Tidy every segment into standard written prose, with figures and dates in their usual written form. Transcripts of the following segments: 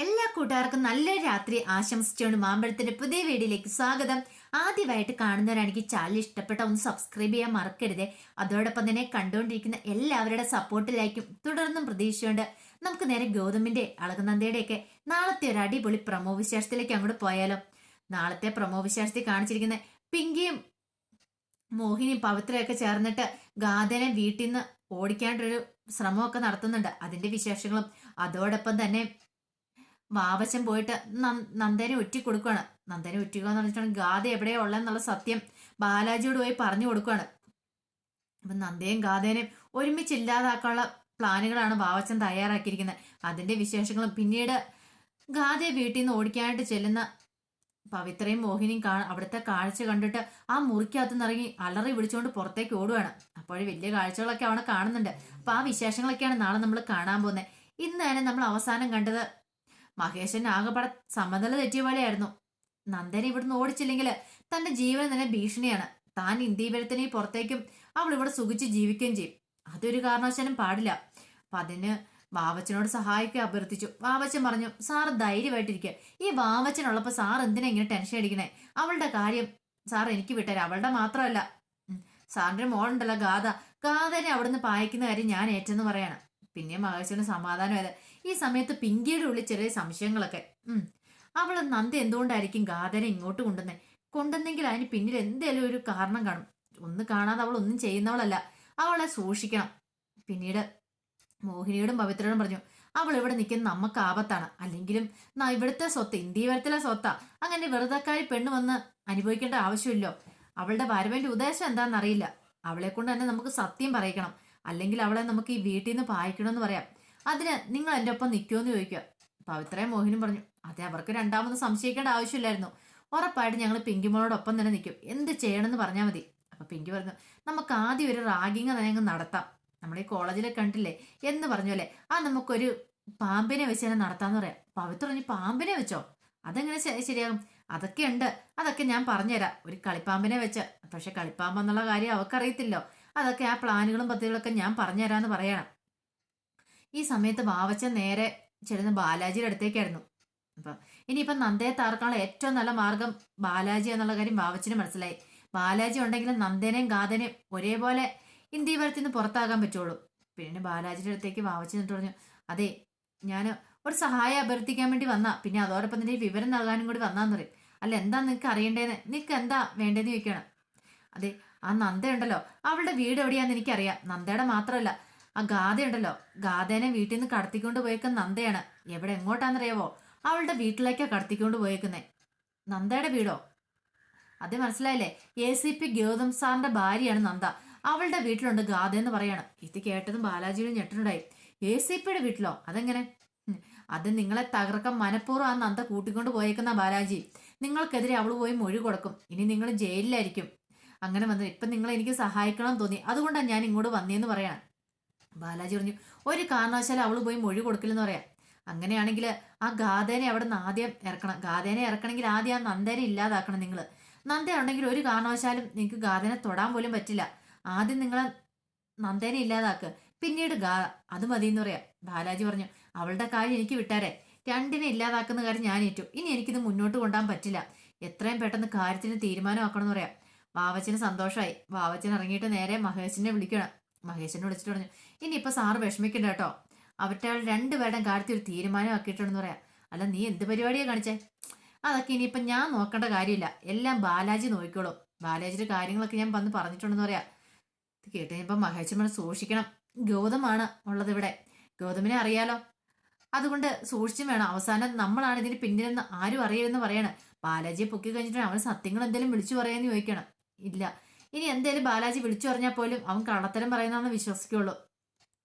എല്ലാ കൂട്ടുകാർക്കും നല്ലൊരു രാത്രി ആശംസിച്ചുകൊണ്ട് മാമ്പഴത്തിന്റെ പുതിയ വീഡിയോയിലേക്ക് സ്വാഗതം. ആദ്യമായിട്ട് കാണുന്നവരാണെങ്കിൽ ചാനൽ ഇഷ്ടപ്പെട്ട ഒന്ന് സബ്സ്ക്രൈബ് ചെയ്യാൻ മറക്കരുതേ. അതോടൊപ്പം തന്നെ കണ്ടുകൊണ്ടിരിക്കുന്ന എല്ലാവരുടെ സപ്പോർട്ടിലായിരിക്കും തുടർന്നും പ്രതീക്ഷിച്ചുകൊണ്ട് നമുക്ക് നേരെ ഗൗതമിന്റെ അളകനന്ദയുടെയൊക്കെ നാളത്തെ ഒരു അടിപൊളി പ്രമോ വിശേഷത്തിലേക്ക് അങ്ങോട്ട് പോയാലോ. നാളത്തെ പ്രമോ വിശേഷത്തിൽ കാണിച്ചിരിക്കുന്ന പിങ്കിയും മോഹിനിയും പവിത്രയൊക്കെ ചേർന്നിട്ട് ഗാഥനെ വീട്ടിൽ നിന്ന് ഓടിക്കാണ്ടൊരു ശ്രമമൊക്കെ നടത്തുന്നുണ്ട്. അതിന്റെ വിശേഷങ്ങളും അതോടൊപ്പം തന്നെ വാവച്ചൻ പോയിട്ട് നന്ദനെ ഒറ്റി കൊടുക്കുകയാണ്. നന്ദനെ ഒറ്റിക്കുക എന്ന് പറഞ്ഞിട്ടുണ്ടെങ്കിൽ ഗാഥ എവിടെയോ ഉള്ളതെന്നുള്ള സത്യം ബാലാജിയോട് പോയി പറഞ്ഞു കൊടുക്കുകയാണ്. അപ്പൊ നന്ദയും ഗാഥേനെയും ഒരുമിച്ച് ഇല്ലാതാക്കാനുള്ള പ്ലാനുകളാണ് വാവച്ചൻ തയ്യാറാക്കിയിരിക്കുന്നത്. അതിന്റെ വിശേഷങ്ങളും പിന്നീട് ഗാഥയെ വീട്ടിൽ നിന്ന് ഓടിക്കാനായിട്ട് ചെല്ലുന്ന പവിത്രയും മോഹിനിയും അവിടുത്തെ കാഴ്ച കണ്ടിട്ട് ആ മുറിക്കകത്ത് നിറങ്ങി അലറി വിളിച്ചുകൊണ്ട് പുറത്തേക്ക് ഓടുകയാണ്. അപ്പോഴേ വലിയ കാഴ്ചകളൊക്കെ അവിടെ കാണുന്നുണ്ട്. അപ്പൊ ആ വിശേഷങ്ങളൊക്കെയാണ് നാളെ നമ്മൾ കാണാൻ പോകുന്നത്. ഇന്ന് തന്നെ നമ്മൾ അവസാനം കണ്ടത് മഹേശൻ ആകെപ്പാടെ സമനില തെറ്റിയ പോലെയായിരുന്നു. നന്ദനെ ഇവിടുന്ന് ഓടിച്ചില്ലെങ്കിൽ തന്റെ ജീവൻ തന്നെ ഭീഷണിയാണ്. താൻ ഇന്ത്യവരത്തിനെ പുറത്തേക്കും അവൾ ഇവിടെ സുഖിച്ച് ജീവിക്കുകയും ചെയ്യും. അതൊരു കാരണവശാലും പാടില്ല. അപ്പൊ അതിന് വാവച്ചനോട് സഹായിക്കുക അഭ്യർത്ഥിച്ചു. വാവച്ചൻ പറഞ്ഞു, സാറ് ധൈര്യമായിട്ടിരിക്കുക. ഈ വാവച്ചനുള്ളപ്പോ സാർ എന്തിനാ ഇങ്ങനെ ടെൻഷൻ അടിക്കണേ? അവളുടെ കാര്യം സാർ എനിക്ക് വിട്ടേരാ. അവളുടെ മാത്രമല്ല, സാറിന്റെ മോളുണ്ടല്ലോ ഗാഥനെ അവിടുന്ന് പായിക്കുന്ന കാര്യം ഞാൻ ഏറ്റെന്ന് പറയാണ്. പിന്നെ മഹേശന് സമാധാനമായത്. ഈ സമയത്ത് പിങ്കിയുടെ ഉള്ളിൽ ചെറിയ സംശയങ്ങളൊക്കെ. അവള് നന്ദ എന്തുകൊണ്ടായിരിക്കും ഗാഥനെ ഇങ്ങോട്ട് കൊണ്ടുവന്നെങ്കിൽ അതിന് പിന്നിൽ എന്തേലും ഒരു കാരണം കാണും. ഒന്ന് കാണാതെ അവൾ ഒന്നും ചെയ്യുന്നവളല്ല. അവളെ സൂക്ഷിക്കണം. പിന്നീട് മോഹിനിയോടും പവിത്രയോടും പറഞ്ഞു, അവൾ ഇവിടെ നിൽക്കുന്ന നമുക്ക് ആപത്താണ്. അല്ലെങ്കിലും ഇവിടുത്തെ സ്വത്ത് ഇന്ത്യവരത്തിലെ സ്വത്താ. അങ്ങനെ വെറുതെക്കാരി പെണ്ണ് വന്ന് അനുഭവിക്കേണ്ട ആവശ്യമില്ലോ. അവളുടെ വരവിന്റെ ഉദ്ദേശം എന്താണെന്നറിയില്ല. അവളെ കൊണ്ട് തന്നെ നമുക്ക് സത്യം പറയിക്കണം. അല്ലെങ്കിൽ അവളെ നമുക്ക് ഈ വീട്ടിൽ നിന്ന് പായിക്കണമെന്ന് പറയാം. അതിന് നിങ്ങൾ എൻ്റെ ഒപ്പം നിൽക്കുമെന്ന് ചോദിക്കുക. പവിത്രയും മോഹിനും പറഞ്ഞു, അതെ, അവർക്ക് രണ്ടാമത് സംശയിക്കേണ്ട ആവശ്യമില്ലായിരുന്നു. ഉറപ്പായിട്ട് ഞങ്ങൾ പിങ്കിമോളോടൊപ്പം തന്നെ നിൽക്കും. എന്ത് ചെയ്യണമെന്ന് പറഞ്ഞാൽ മതി. അപ്പൊ പിങ്കി പറഞ്ഞു, നമുക്ക് ആദ്യം ഒരു റാഗിങ് തന്നെ അങ്ങ് നടത്താം. നമ്മുടെ ഈ കോളേജിലെ കണ്ടില്ലേ എന്ന് പറഞ്ഞല്ലേ, ആ നമുക്കൊരു പാമ്പിനെ വെച്ച് തന്നെ നടത്താന്ന് പറയാം. പവിത്ര പറഞ്ഞു, പാമ്പിനെ വെച്ചോ? അതെങ്ങനെ ശരിയാകും? അതൊക്കെ ഉണ്ട്, അതൊക്കെ ഞാൻ പറഞ്ഞുതരാം. ഒരു കളിപ്പാമ്പിനെ വെച്ച്. പക്ഷെ കളിപ്പാമ്പ് എന്നുള്ള കാര്യം അവർക്കറിയത്തില്ലോ. അതൊക്കെ ആ പ്ലാനുകളും പദ്ധതികളൊക്കെ ഞാൻ പറഞ്ഞുതരാന്ന് പറയണം. ഈ സമയത്ത് വാവച്ചൻ നേരെ ചെല്ലുന്ന ബാലാജിയുടെ അടുത്തേക്കായിരുന്നു. അപ്പൊ ഇനിയിപ്പൊ നന്ദയെ താർക്കാനുള്ള ഏറ്റവും നല്ല മാർഗം ബാലാജി എന്നുള്ള കാര്യം വാവച്ചന് മനസ്സിലായി. ബാലാജി ഉണ്ടെങ്കിലും നന്ദേനെയും ഗാഥനെയും ഒരേപോലെ ഇന്ത്യവരത്തിൽ നിന്ന് പുറത്താകാൻ പറ്റുള്ളൂ. പിന്നെ ബാലാജിയുടെ അടുത്തേക്ക് വാവച്ചൻ എന്നിട്ട് പറഞ്ഞു, അതെ, ഞാൻ ഒരു സഹായം അഭ്യർത്ഥിക്കാൻ വേണ്ടി വന്നാ. പിന്നെ അതോടൊപ്പം തന്നെ വിവരം നൽകാനും കൂടി വന്നാന്ന് പറയും. അല്ല, എന്താ നിനക്ക് അറിയണ്ടേന്ന്, നിനക്ക് എന്താ വേണ്ടതെന്ന് ചോദിക്കണം. അതെ, ആ നന്ദ ഉണ്ടല്ലോ, അവളുടെ വീട് എവിടെയാന്ന് എനിക്കറിയാം. നന്ദയുടെ മാത്രമല്ല, ആ ഗാഥ ഉണ്ടല്ലോ, ഗാഥേനെ വീട്ടിൽ നിന്ന് കടത്തിക്കൊണ്ട് പോയേക്കുന്ന നന്ദയാണ്. എവിടെ എങ്ങോട്ടാന്നറിയാവോ? അവളുടെ വീട്ടിലേക്കാ കടത്തിക്കൊണ്ട് പോയേക്കുന്നേ. നന്ദയുടെ വീടോ? അത് മനസ്സിലായില്ലേ? ACP ഗൗതം സാറിന്റെ ഭാര്യയാണ് നന്ദ. അവളുടെ വീട്ടിലുണ്ട് ഗാഥ എന്ന് പറയാണ്. ഇത് കേട്ടതും ബാലാജിയുടെ ഞെട്ടനുണ്ടായി. ACPയുടെ വീട്ടിലോ? അതെങ്ങനെ? അത് നിങ്ങളെ തകർക്കാൻ മനഃപൂർവ്വം ആ നന്ദ കൂട്ടിക്കൊണ്ട് പോയേക്കുന്ന ബാലാജി. നിങ്ങൾക്കെതിരെ അവള് പോയി മൊഴി കൊടുക്കും. ഇനി നിങ്ങൾ ജയിലിലായിരിക്കും. അങ്ങനെ വന്നത് ഇപ്പൊ നിങ്ങൾ എനിക്ക് സഹായിക്കണം തോന്നി, അതുകൊണ്ടാണ് ഞാൻ ഇങ്ങോട്ട് വന്നേന്ന് പറയാണ്. ബാലാജി പറഞ്ഞു, ഒരു കാരണവശാലും അവള് പോയി മൊഴി കൊടുക്കില്ലെന്ന് പറയാം. അങ്ങനെയാണെങ്കിൽ ആ ഗാഥേനെ അവിടെ നിന്ന് ആദ്യം ഇറക്കണം. ഗാഥേനെ ഇറക്കണമെങ്കിൽ ആദ്യം ആ നന്ദേനെ ഇല്ലാതാക്കണം. നിങ്ങൾ നന്ദ ഉണ്ടെങ്കിൽ ഒരു കാരണവശാലും നിങ്ങൾക്ക് ഗാഥേനെ തൊടാൻ പോലും പറ്റില്ല. ആദ്യം നിങ്ങളെ നന്ദേനെ ഇല്ലാതാക്ക്, പിന്നീട് അത് മതി എന്ന് പറയാം. ബാലാജി പറഞ്ഞു, അവളുടെ കാര്യം എനിക്ക് വിട്ടാരെ. രണ്ടിനെ ഇല്ലാതാക്കുന്ന കാര്യം ഞാൻ ഏറ്റു. ഇനി എനിക്കിത് മുന്നോട്ട് കൊണ്ടുപോകാൻ പറ്റില്ല. എത്രയും പെട്ടെന്ന് കാര്യത്തിന് തീരുമാനമാക്കണം എന്ന് പറയാം. വാവച്ചന് സന്തോഷമായി. വാവച്ചൻ ഇറങ്ങിയിട്ട് നേരെ മഹേഷിനെ വിളിക്കണം. മഹേഷിനെ വിളിച്ചിട്ട് പറഞ്ഞു, ഇനിയിപ്പൊ സാറ് വിഷമിക്കണ്ട കേട്ടോ. അവരുടെ രണ്ടുപേരുടെയും കാര്യത്തിൽ ഒരു തീരുമാനമാക്കിയിട്ടുണ്ടെന്ന് പറയാം. അല്ല, നീ എന്ത് പരിപാടിയാണ് കാണിച്ചേ? അതൊക്കെ ഇനിയിപ്പം ഞാൻ നോക്കേണ്ട കാര്യമില്ല, എല്ലാം ബാലാജി നോക്കിക്കോളും. ബാലാജിയുടെ കാര്യങ്ങളൊക്കെ ഞാൻ വന്ന് പറഞ്ഞിട്ടുണ്ടെന്ന് പറയാം. ഇത് കേട്ടുകഴിഞ്ഞപ്പം മഹേശ്വരൻ സൂക്ഷിക്കണം. ഗൗതമാണ് ഉള്ളത് ഇവിടെ. ഗൗതമിനെ അറിയാലോ, അതുകൊണ്ട് സൂക്ഷിച്ചും വേണം. അവസാനം നമ്മളാണ് ഇതിന് പിന്നിലെന്ന് ആരും അറിയില്ലെന്ന് പറയാണ്. ബാലാജിയെ പൊക്കി കഴിഞ്ഞിട്ട് അവൻ സത്യങ്ങൾ എന്തെങ്കിലും വിളിച്ചു പറയാന്ന് ചോദിക്കണം. ഇല്ല, ഇനി എന്തേലും ബാലാജി വിളിച്ചു പറഞ്ഞാൽ പോലും അവൻ കള്ളത്തരം പറയുന്നതെന്ന് വിശ്വസിക്കുള്ളൂ.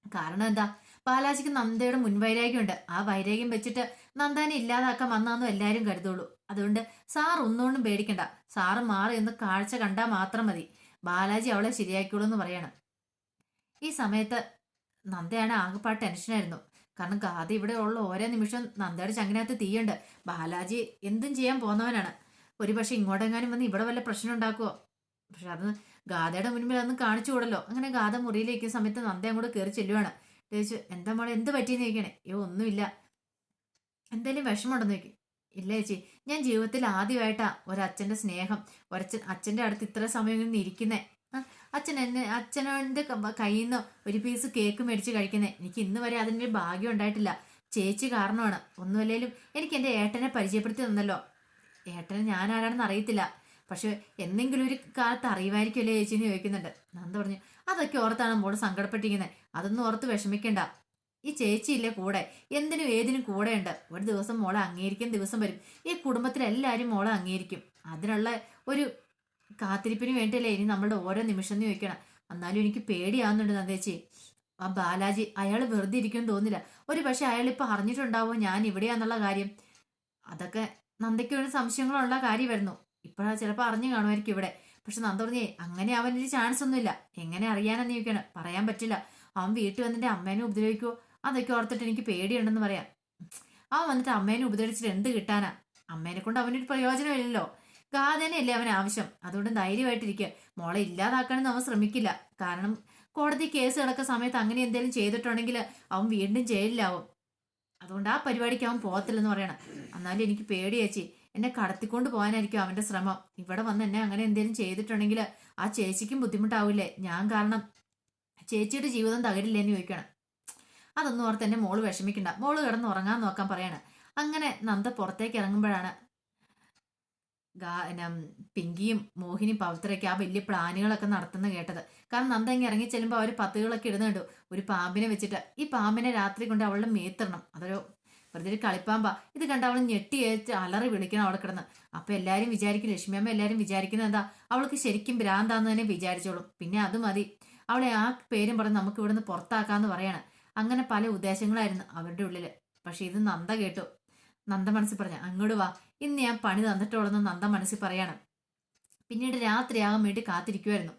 കാരണം എന്താ? ബാലാജിക്ക് നന്ദയുടെ മുൻവൈരാഗ്യമുണ്ട്. ആ വൈരാഗ്യം വെച്ചിട്ട് നന്ദനെ ഇല്ലാതാക്കാൻ വന്നാന്നും എല്ലാവരും കരുതുള്ളൂ. അതുകൊണ്ട് സാർ ഒന്നുകൊണ്ടും പേടിക്കണ്ട. സാറ് മാറി എന്ന് കാഴ്ച കണ്ടാൽ മാത്രം മതി. ബാലാജി അവളെ ശരിയാക്കിയോളൂ എന്ന് പറയാണ്. ഈ സമയത്ത് നന്ദയാണ് ആകെപ്പാട് ടെൻഷനായിരുന്നു. കാരണം ഗാഥ ഇവിടെ ഉള്ള ഓരോ നിമിഷം നന്ദയുടെ ചങ്ങിനകത്ത് തീയുണ്ട്. ബാലാജി എന്തും ചെയ്യാൻ പോന്നവനാണ്. ഒരുപക്ഷെ ഇങ്ങോട്ടെങ്ങാനും വന്ന് ഇവിടെ വല്ല പ്രശ്നം ഉണ്ടാക്കുവോ? പക്ഷെ അത് ഗാഥയുടെ മുൻപിൽ അതൊന്നും കാണിച്ചു കൂടല്ലോ. അങ്ങനെ ഗാഥ മുറിയിലിരിക്കുന്ന സമയത്ത് നന്ദ അങ്ങോട്ട് കയറി ചെല്ലുവാണ്. ചോദിച്ചു, എന്താ മോളെ, എന്ത് പറ്റിയെന്ന് ചോദിക്കണേ. ഒന്നുമില്ല, എന്തേലും വിഷമമുണ്ടെന്ന് ചോദിക്കും. ഇല്ല ചേച്ചി, ഞാൻ ജീവിതത്തിൽ ആദ്യമായിട്ടാ ഒരച്ഛന്റെ സ്നേഹം, അച്ഛന്റെ അടുത്ത് ഇത്ര സമയം ഇങ്ങനെ ഇരിക്കുന്നേ. അച്ഛൻ്റെ കയ്യിൽ നിന്ന് ഒരു പീസ് കേക്ക് മേടിച്ച് കഴിക്കുന്നേ. എനിക്ക് ഇന്ന് വരെ അതിൻ്റെ ഭാഗ്യം ഉണ്ടായിട്ടില്ല. ചേച്ചി കാരണമാണ്. ഒന്നുമല്ലേലും എനിക്ക് എൻ്റെ ഏട്ടനെ പരിചയപ്പെടുത്തി തന്നല്ലോ. ഏട്ടനെ ഞാൻ ആരാണെന്ന് അറിയത്തില്ല, പക്ഷെ എന്തെങ്കിലും ഒരു കാലത്ത് അറിയുമായിരിക്കുമല്ലേ ചേച്ചിന്ന് ചോദിക്കുന്നുണ്ട്. നന്ദ പറഞ്ഞു, അതൊക്കെ ഓർത്താണ് മോള് സങ്കടപ്പെട്ടിരിക്കുന്നത്. അതൊന്നും ഓർത്ത് വിഷമിക്കണ്ട. ഈ ചേച്ചിയില്ലേ കൂടെ, എന്തിനും ഏതിനും കൂടെയുണ്ട്. ഒരു ദിവസം മോളെ അംഗീകരിക്കുന്ന ദിവസം വരും. ഈ കുടുംബത്തിലെല്ലാവരും മോളെ അംഗീകരിക്കും. അതിനുള്ള ഒരു കാത്തിരിപ്പിന് വേണ്ടിയല്ലേ ഇനി നമ്മളുടെ ഓരോ നിമിഷം എന്ന് ചോദിക്കണം. എന്നാലും എനിക്ക് പേടിയാവുന്നുണ്ട് നന്ദേച്ചി. ആ ബാലാജി അയാൾ വെറുതെ ഇരിക്കുമെന്ന് തോന്നില്ല. ഒരു പക്ഷെ അയാൾ ഇപ്പൊ അറിഞ്ഞിട്ടുണ്ടാവോ ഞാൻ ഇവിടെയാന്നുള്ള കാര്യം. അതൊക്കെ നന്ദയ്ക്ക് ഒരു സംശയങ്ങളുള്ള കാര്യമായിരുന്നു. ഇപ്പോഴാ ചിലപ്പോൾ അറിഞ്ഞു കാണുമായിരിക്കും ഇവിടെ. പക്ഷെ നന്ദ പറഞ്ഞേ അങ്ങനെ അവനൊരു ചാൻസ് ഒന്നുമില്ല. എങ്ങനെ അറിയാനെന്ന് ചോദിക്കണം, പറയാൻ പറ്റില്ല. അവൻ വീട്ടിൽ വന്നിട്ട് അമ്മേനെ ഉപദ്രവിക്കുവോ, അതൊക്കെ ഓർത്തിട്ട് എനിക്ക് പേടിയുണ്ടെന്ന് പറയാം. അവൻ വന്നിട്ട് അമ്മേനെ ഉപദ്രവിച്ചിട്ട് എന്ത് കിട്ടാനാ? അമ്മേനെ കൊണ്ട് അവനൊരു പ്രയോജനമില്ലല്ലോ. ഗാതനെയല്ലേ അവൻ ആവശ്യം. അതുകൊണ്ട് ധൈര്യമായിട്ടിരിക്കുക. മോളെ ഇല്ലാതാക്കാനൊന്നും അവൻ ശ്രമിക്കില്ല. കാരണം കോടതി കേസ് കിടക്കുന്ന സമയത്ത് അങ്ങനെ എന്തെങ്കിലും ചെയ്തിട്ടുണ്ടെങ്കിൽ അവൻ വീണ്ടും ജയിലിലാവും. അതുകൊണ്ട് ആ പരിപാടിക്ക് അവൻ പോകത്തില്ലെന്ന് പറയണം. എന്നാലും എനിക്ക് പേടി ചേച്ചി, എന്നെ കടത്തിക്കൊണ്ട് പോകാനായിരിക്കും അവന്റെ ശ്രമം. ഇവിടെ വന്ന് എന്നെ അങ്ങനെ എന്തെങ്കിലും ചെയ്തിട്ടുണ്ടെങ്കിൽ ആ ചേച്ചിക്കും ബുദ്ധിമുട്ടാവില്ലേ? ഞാൻ കാരണം ചേച്ചിയുടെ ജീവിതം തകരില്ലേന്ന് ചോദിക്കണം. അതൊന്നും ഓർത്ത് എന്നെ മോള് വിഷമിക്കണ്ട, മോള് കിടന്ന് ഉറങ്ങാൻ നോക്കാൻ പറയാണ്. അങ്ങനെ നന്ദ പുറത്തേക്ക് ഇറങ്ങുമ്പോഴാണ് പിങ്കിയും മോഹിനിയും പവിത്രയ്ക്ക് ആ വലിയ പ്ലാനുകളൊക്കെ നടത്തുന്ന കേട്ടത്. കാരണം നന്ദ ഇങ്ങനെ ഇറങ്ങി ചെല്ലുമ്പോൾ അവർ പത്തുകളൊക്കെ ഇടുന്നുണ്ട്. ഒരു പാമ്പിനെ വെച്ചിട്ട് ഈ പാമ്പിനെ രാത്രി കൊണ്ട് അവളുടെ മേത്തിടണം. അതൊരു വെറുതെ ഒരു കളിപ്പാമ്പാ. ഇത് കണ്ട് അവൾ ഞെട്ടിയേറ്റ് അലറി വിളിക്കണം അവിടെ കിടന്ന്. അപ്പൊ എല്ലാരും വിചാരിക്കും, ലക്ഷ്മിയമ്മ എല്ലാരും വിചാരിക്കുന്നത് എന്താ, അവൾക്ക് ശരിക്കും ഭ്രാന്താന്ന് തന്നെ വിചാരിച്ചോളും. പിന്നെ അത് മതി, അവളെ ആ പേരും പറഞ്ഞ് നമുക്ക് ഇവിടുന്ന് പുറത്താക്കാന്ന് പറയാണ്. അങ്ങനെ പല ഉദ്ദേശങ്ങളായിരുന്നു അവരുടെ ഉള്ളില്. പക്ഷെ ഇത് നന്ദ കേട്ടു. നന്ദ മനസ്സിൽ പറഞ്ഞ, അങ്ങോട്ട് വാ, ഇന്ന് ഞാൻ പണി തന്നിട്ടോളെന്ന് നന്ദ മനസ്സിൽ പറയാണ്. പിന്നീട് രാത്രിയാകാൻ വേണ്ടി കാത്തിരിക്കുമായിരുന്നു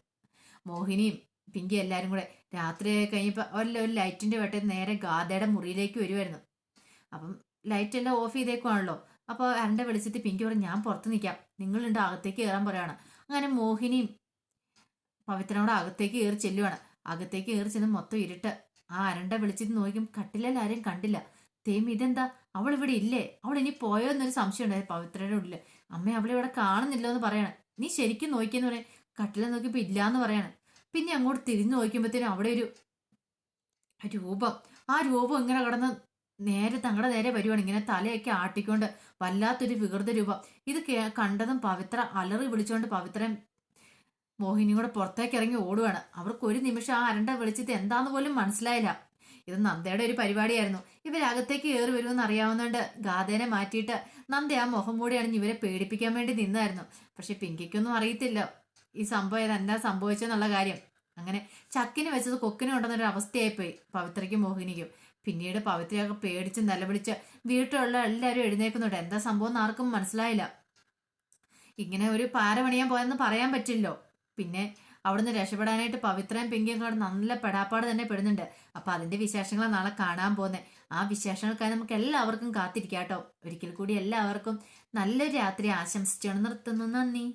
മോഹിനിയും പിങ്കി എല്ലാരും കൂടെ. രാത്രിയായി കഴിഞ്ഞപ്പോൾ ഒരു ലൈറ്റിന്റെ വെട്ടത്തിൽ നേരെ ഗാഥയുടെ മുറിയിലേക്ക് വരുമായിരുന്നു. അപ്പം ലൈറ്റ് എല്ലാം ഓഫ് ചെയ്തേക്കുവാണല്ലോ. അപ്പോൾ അരണ്ട വെളിച്ചത്തിൽ പിങ്കി പറഞ്ഞു, ഞാൻ പുറത്ത് നിൽക്കാം, നിങ്ങളുണ്ട് അകത്തേക്ക് കയറാൻ പറയാണ്. അങ്ങനെ മോഹിനിയും പവിത്രനോട് അകത്തേക്ക് കയറി ചെല്ലുവാണ്. അകത്തേക്ക് കയറി ചെന്ന് മൊത്തം ഇരുട്ട്. ആ അരണ്ട വെളിച്ചത്തിൽ നോക്കും കട്ടിലിൽ ആരെയും കണ്ടില്ല. തേം ഇതെന്താ, അവൾ ഇവിടെ ഇല്ലേ, അവൾ ഇനി പോയോ എന്നൊരു സംശയം ഉണ്ടായി പവിത്രയുടെ ഉള്ളില്. അമ്മ അവളിവിടെ കാണുന്നില്ലോ എന്ന് പറയണം. നീ ശരിക്കും നോക്കിയെന്ന് പറയാൻ, കട്ടിലെ നോക്കിയപ്പോ ഇല്ലാന്ന് പറയാണ്. പിന്നെ അങ്ങോട്ട് തിരിഞ്ഞു നോക്കുമ്പോഴത്തേനും അവിടെ ഒരു രൂപം. ആ രൂപം ഇങ്ങനെ കിടന്ന് നേരെ തങ്ങളുടെ നേരെ വരുവാണ്. ഇങ്ങനെ തലയൊക്കെ ആട്ടിക്കൊണ്ട് വല്ലാത്തൊരു വികൃത രൂപം. ഇത് കണ്ടതും പവിത്ര അലറി വിളിച്ചുകൊണ്ട് പവിത്രൻ മോഹിനിയും കൂടെ പുറത്തേക്ക് ഇറങ്ങി ഓടുവാണ്. അവർക്ക് ഒരു നിമിഷം ആ അരണ്ട വിളിച്ചിട്ട് എന്താന്ന് പോലും മനസ്സിലായില്ല. ഇത് നന്ദയുടെ ഒരു പരിപാടിയായിരുന്നു. ഇവരകത്തേക്ക് കയറി വരുമെന്ന് അറിയാവുന്നതുകൊണ്ട് ഗാഥേനെ മാറ്റിയിട്ട് നന്ദ ആ മുഖം മൂടി അണിഞ്ഞ് ഇവരെ പേടിപ്പിക്കാൻ വേണ്ടി നിന്നായിരുന്നു. പക്ഷെ പിങ്കിക്കൊന്നും അറിയത്തില്ല ഈ സംഭവം എന്താ സംഭവിച്ചെന്നുള്ള കാര്യം. അങ്ങനെ ചക്കിന് വെച്ചത് കൊക്കിന് കൊണ്ടുവന്നൊരു അവസ്ഥയായിപ്പോയി പവിത്രയ്ക്കും മോഹിനിക്കും. പിന്നീട് പവിത്രയൊക്കെ പേടിച്ച് നിലവിളിച്ച് വീട്ടിലുള്ള എല്ലാവരും എഴുന്നേക്കുന്നുണ്ട്. എന്താ സംഭവം എന്ന് ആർക്കും മനസ്സിലായില്ല. ഇങ്ങനെ ഒരു പാര പണിയാൻ പോയെന്ന് പറയാൻ പറ്റില്ലോ. പിന്നെ അവിടുന്ന് രക്ഷപ്പെടാനായിട്ട് പവിത്രയും പിങ്കിയും കൂടെ നല്ല പെടാപ്പാട് തന്നെ പെടുന്നുണ്ട്. അപ്പൊ അതിന്റെ വിശേഷങ്ങളാണ് നാളെ കാണാൻ പോകുന്നത്. ആ വിശേഷങ്ങൾക്കായി നമുക്ക് എല്ലാവർക്കും കാത്തിരിക്കാട്ടോ. ഒരിക്കൽ കൂടി എല്ലാവർക്കും നല്ലൊരു രാത്രി ആശംസിച്ചാണ് നിർത്തുന്നു. നന്ദി.